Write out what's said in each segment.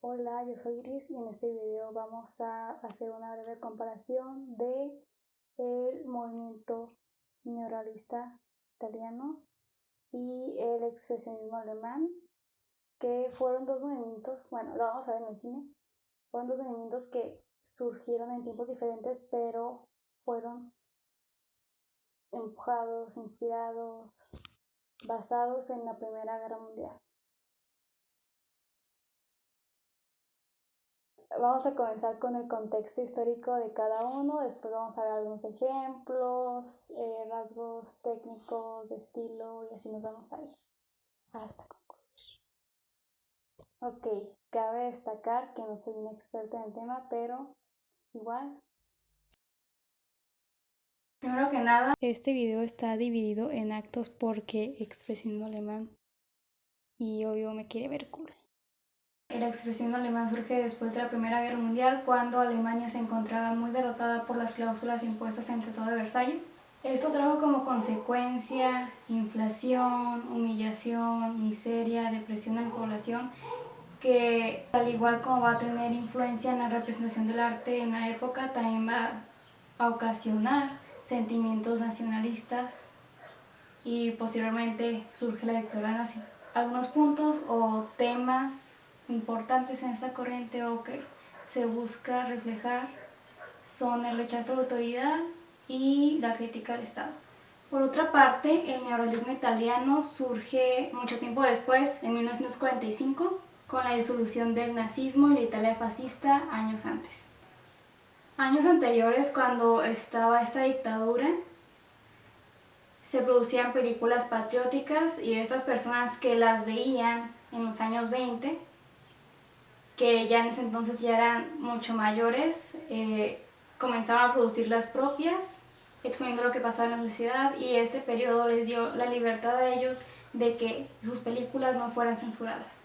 Hola, yo soy Gris y en este video vamos a hacer una breve comparación de el movimiento neorrealista italiano y el expresionismo alemán, que fueron dos movimientos, bueno, lo vamos a ver en el cine, fueron dos movimientos que surgieron en tiempos diferentes, pero fueron empujados, inspirados, basados en la Primera Guerra Mundial. Vamos a comenzar con el contexto histórico de cada uno, después vamos a ver algunos ejemplos, rasgos técnicos, de estilo y así nos vamos a ir hasta concluir. Ok, cabe destacar que no soy una experta en el tema, pero igual. Primero que nada, este video está dividido en actos porque expresionismo alemán y obvio me quiere ver cool. El expresionismo alemán surge después de la Primera Guerra Mundial, cuando Alemania se encontraba muy derrotada por las cláusulas impuestas en el Tratado de Versalles. Esto trajo como consecuencia inflación, humillación, miseria, depresión en la población, que al igual como va a tener influencia en la representación del arte en la época, también va a ocasionar sentimientos nacionalistas y posteriormente surge la dictadura nazi. Algunos puntos o temas importantes en esta corriente o que se busca reflejar son el rechazo a la autoridad y la crítica al Estado. Por otra parte, el neorrealismo italiano surge mucho tiempo después, en 1945, con la disolución del nazismo y la Italia fascista años antes. Años anteriores, cuando estaba esta dictadura, se producían películas patrióticas y estas personas que las veían en los años 20, que ya en ese entonces ya eran mucho mayores, comenzaron a producir las propias, exponiendo lo que pasaba en la sociedad, y este periodo les dio la libertad a ellos de que sus películas no fueran censuradas.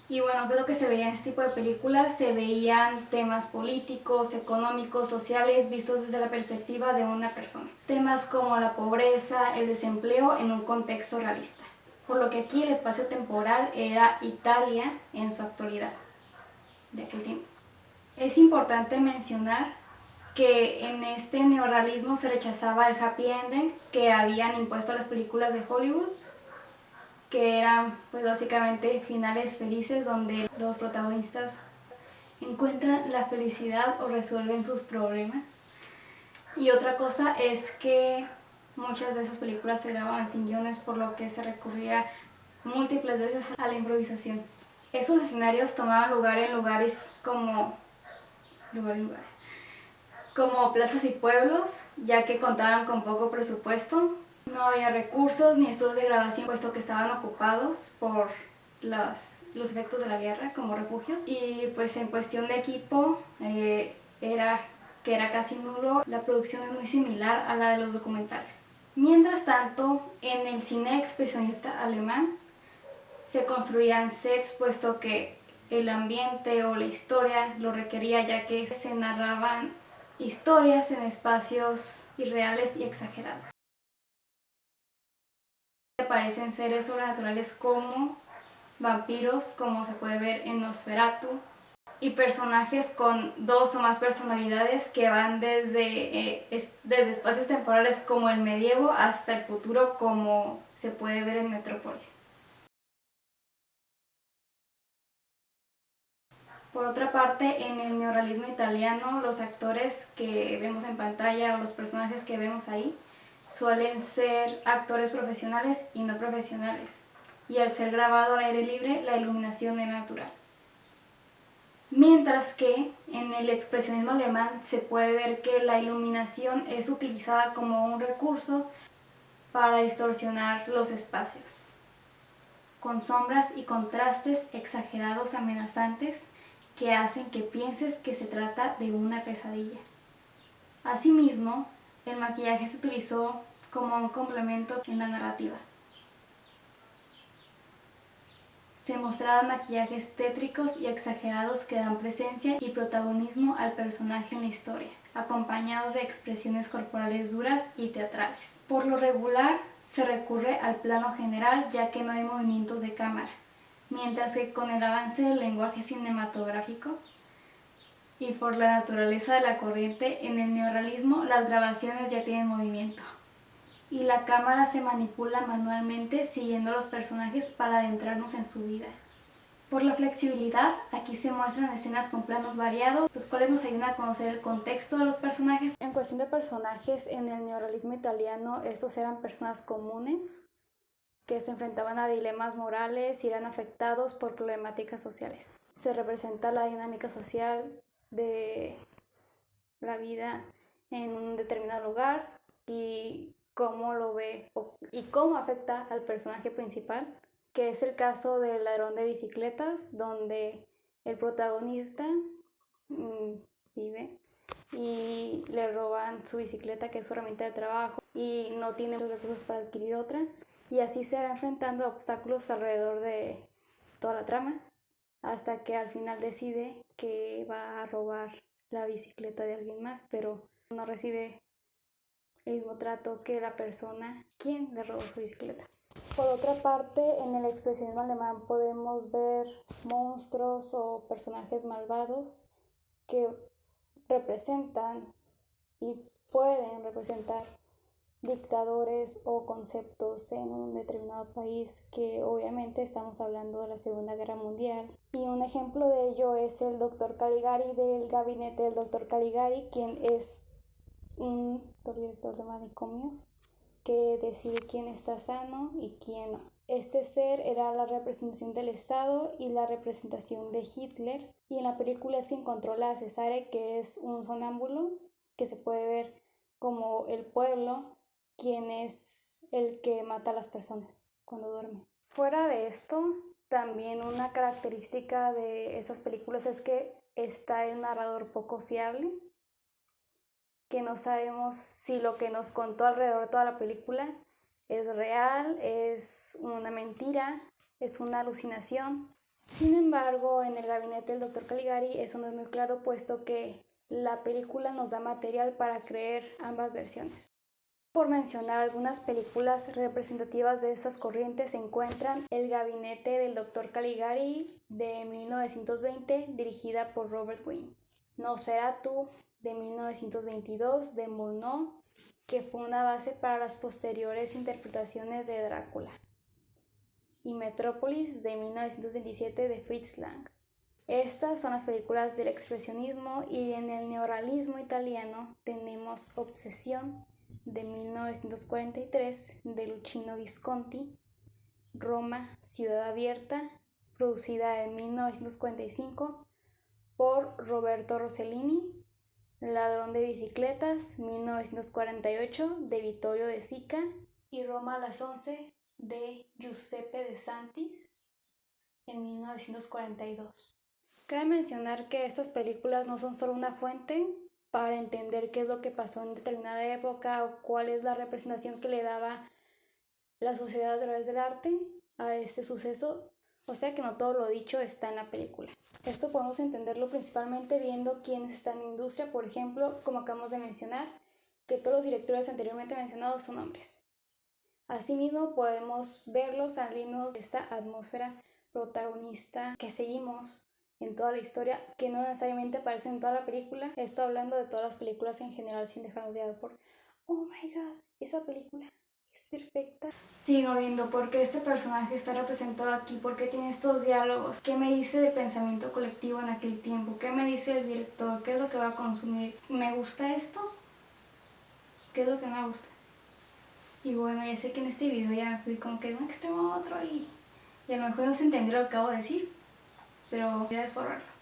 Y bueno, ¿qué es lo que se veía en este tipo de películas? Se veían temas políticos, económicos, sociales, vistos desde la perspectiva de una persona. Temas como la pobreza, el desempleo en un contexto realista. Por lo que aquí el espacio temporal era Italia en su actualidad de aquel tiempo. Es importante mencionar que en este neorrealismo se rechazaba el happy ending que habían impuesto las películas de Hollywood, que eran pues básicamente finales felices donde los protagonistas encuentran la felicidad o resuelven sus problemas. Y otra cosa es que muchas de esas películas se grababan sin guiones, por lo que se recurría múltiples veces a la improvisación. Esos escenarios tomaban lugar en lugares como como plazas y pueblos, ya que contaban con poco presupuesto. No había recursos ni estudios de grabación, puesto que estaban ocupados por los efectos de la guerra como refugios. Y pues en cuestión de equipo, era casi nulo. La producción es muy similar a la de los documentales. Mientras tanto, en el cine expresionista alemán se construían sets, puesto que el ambiente o la historia lo requería, ya que se narraban historias en espacios irreales y exagerados. Aparecen seres sobrenaturales como vampiros, como se puede ver en Nosferatu, y personajes con dos o más personalidades que van desde espacios temporales como el medievo hasta el futuro, como se puede ver en Metrópolis. Por otra parte, en el neorrealismo italiano, los actores que vemos en pantalla o los personajes que vemos ahí suelen ser actores profesionales y no profesionales, y al ser grabado al aire libre, la iluminación es natural. Mientras que en el expresionismo alemán se puede ver que la iluminación es utilizada como un recurso para distorsionar los espacios, con sombras y contrastes exagerados, amenazantes, que hacen que pienses que se trata de una pesadilla. Asimismo, el maquillaje se utilizó como un complemento en la narrativa. Se mostraban maquillajes tétricos y exagerados que dan presencia y protagonismo al personaje en la historia, acompañados de expresiones corporales duras y teatrales. Por lo regular, se recurre al plano general, ya que no hay movimientos de cámara, mientras que con el avance del lenguaje cinematográfico y por la naturaleza de la corriente, en el neorrealismo las grabaciones ya tienen movimiento y la cámara se manipula manualmente siguiendo a los personajes para adentrarnos en su vida. Por la flexibilidad, aquí se muestran escenas con planos variados, los cuales nos ayudan a conocer el contexto de los personajes. En cuestión de personajes, en el neorrealismo italiano, estos eran personas comunes que se enfrentaban a dilemas morales y eran afectados por problemáticas sociales. Se representa la dinámica social de la vida en un determinado lugar y cómo lo ve y cómo afecta al personaje principal, que es el caso del ladrón de bicicletas, donde el protagonista vive y le roban su bicicleta, que es su herramienta de trabajo, y no tiene los recursos para adquirir otra, y así se va enfrentando a obstáculos alrededor de toda la trama, hasta que al final decide que va a robar la bicicleta de alguien más, pero no recibe el mismo trato que la persona quien le robó su bicicleta. Por otra parte, en el expresionismo alemán podemos ver monstruos o personajes malvados que representan y pueden representar dictadores o conceptos en un determinado país, que obviamente estamos hablando de la Segunda Guerra Mundial. Y un ejemplo de ello es el Dr. Caligari del gabinete del Dr. Caligari, quien es un director de manicomio que decide quién está sano y quién no. Este ser era la representación del Estado y la representación de Hitler, y en la película es quien controla a Cesare, que es un sonámbulo que se puede ver como el pueblo, quien es el que mata a las personas cuando duerme. Fuera de esto, también una característica de esas películas es que está el narrador poco fiable, que no sabemos si lo que nos contó alrededor de toda la película es real, es una mentira, es una alucinación. Sin embargo, en el gabinete del Dr. Caligari eso no es muy claro, puesto que la película nos da material para creer ambas versiones. Por mencionar algunas películas representativas de estas corrientes se encuentran El gabinete del Dr. Caligari de 1920, dirigida por Robert Wiene; Nosferatu de 1922 de Murnau, que fue una base para las posteriores interpretaciones de Drácula; y Metrópolis de 1927 de Fritz Lang. Estas son las películas del expresionismo, y en el neorrealismo italiano tenemos Obsesión de 1943 de Luchino Visconti, Roma, Ciudad Abierta, producida en 1945 por Roberto Rossellini, Ladrón de bicicletas 1948 de Vittorio De Sica, y Roma a las 11 de Giuseppe De Santis en 1942. Cabe mencionar que estas películas no son solo una fuente para entender qué es lo que pasó en determinada época o cuál es la representación que le daba la sociedad a través del arte a este suceso, o sea que no todo lo dicho está en la película. Esto podemos entenderlo principalmente viendo quiénes están en la industria, por ejemplo, como acabamos de mencionar, que todos los directores anteriormente mencionados son hombres. Asimismo, podemos verlos salirnos de esta atmósfera protagonista que seguimos en toda la historia, que no necesariamente aparece en toda la película. Estoy hablando de todas las películas en general, sin dejarnos llevar por oh my god, esa película es perfecta. Sigo viendo por qué este personaje está representado aquí, por qué tiene estos diálogos, qué me dice del pensamiento colectivo en aquel tiempo, qué me dice el director, qué es lo que va a consumir. ¿Me gusta esto? ¿Qué es lo que no me gusta? Y bueno, ya sé que en este video ya me fui como que de un extremo a otro y a lo mejor no se entendió lo que acabo de decir, pero gracias por verlo.